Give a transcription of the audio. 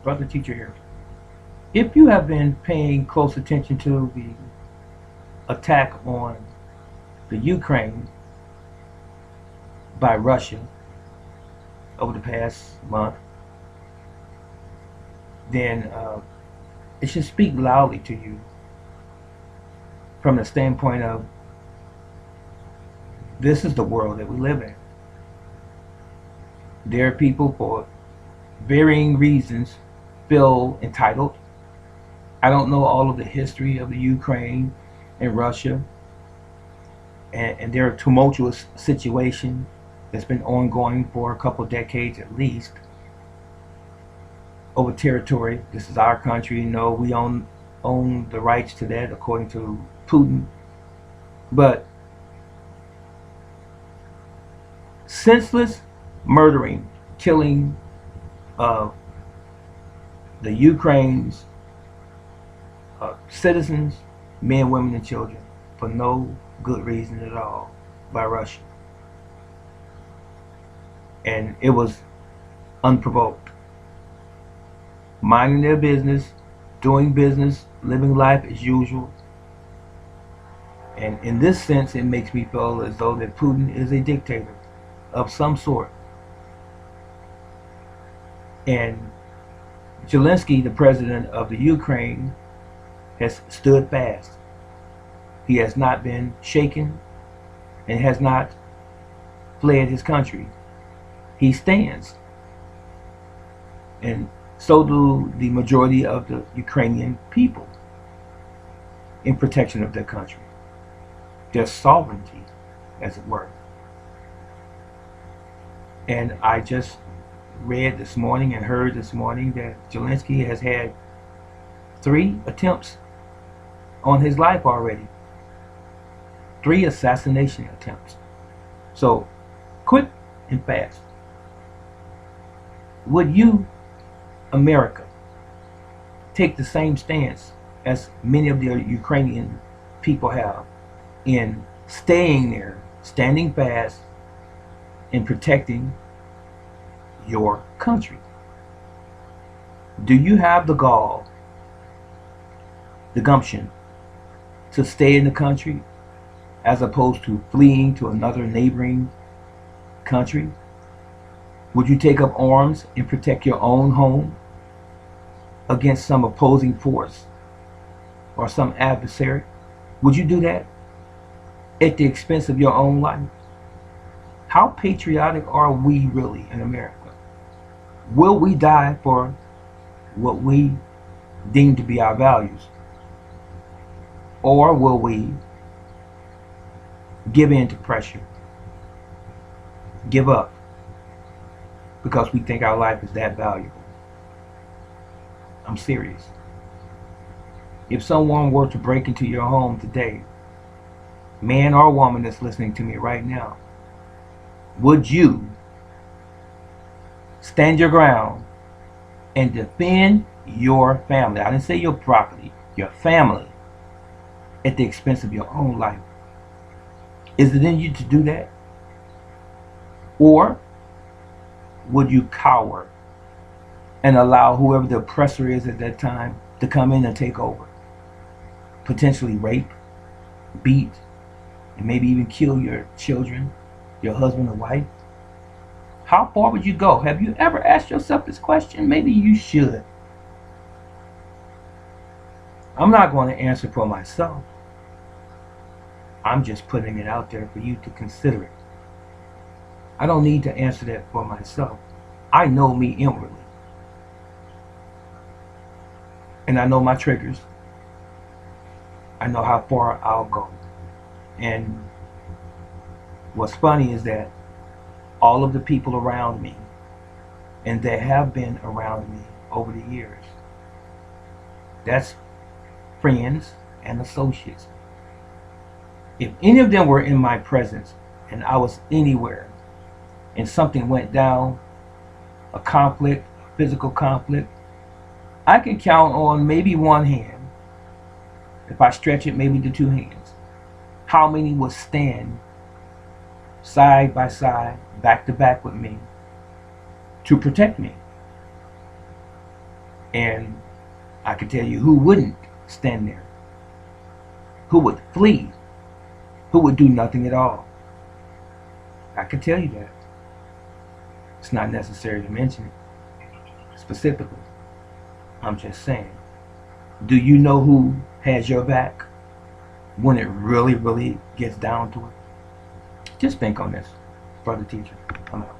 brother teacher here. If you have been paying close attention to the attack on the Ukraine by Russia over the past month, then it should speak loudly to you from the standpoint of this is the world that we live in. There are people for varying reasons feel entitled. I don't know all of the history of the Ukraine and Russia and their tumultuous situation that's been ongoing for a couple decades at least over territory. This is our country. No, we own the rights to that according to Putin. But senseless murdering, killing of the Ukraine's citizens, men, women, and children for no good reason at all by Russia. And it was unprovoked. Minding their business, doing business, living life as usual. And in this sense, it makes me feel as though that Putin is a dictator of some sort. And Zelensky, the president of the Ukraine, has stood fast. He has not been shaken and has not fled his country. He stands. And so do the majority of the Ukrainian people in protection of their country, their sovereignty, as it were. And I just read this morning and heard this morning that Zelensky has had 3 attempts on his life already. 3 assassination attempts. So, quick and fast. Would you, America, take the same stance as many of the Ukrainian people have in staying there, standing fast, and protecting your country? Do you have the gall, the gumption, to stay in the country as opposed to fleeing to another neighboring country? Would you take up arms and protect your own home against some opposing force or some adversary? Would you do that at the expense of your own life? How patriotic are we really in America? Will we die for what we deem to be our values? Or will we give in to pressure, give up, because we think our life is that valuable? I'm serious. If someone were to break into your home today, man or woman that's listening to me right now, would you stand your ground and defend your family? I didn't say your property, your family, at the expense of your own life. Is it in you to do that? Or would you cower and allow whoever the oppressor is at that time to come in and take over? Potentially rape, beat, and maybe even kill your children, your husband or wife? How far would you go? Have you ever asked yourself this question? Maybe you should. I'm not going to answer for myself. I'm just putting it out there for you to consider it. I don't need to answer that for myself. I know me inwardly. And I know my triggers. I know how far I'll go. And what's funny is that all of the people around me, and they have been around me over the years, that's friends and associates. If any of them were in my presence and I was anywhere and something went down, a conflict, a physical conflict, I can count on maybe one hand, if I stretch it maybe to 2 hands, how many would stand side by side, back to back with me to protect me. And I can tell you who wouldn't stand there, who would flee, who would do nothing at all. I can tell you that. It's not necessary to mention it specifically. I'm just saying. Do you know who has your back when it really, really gets down to it? Just think on this, brother teacher. I'm out.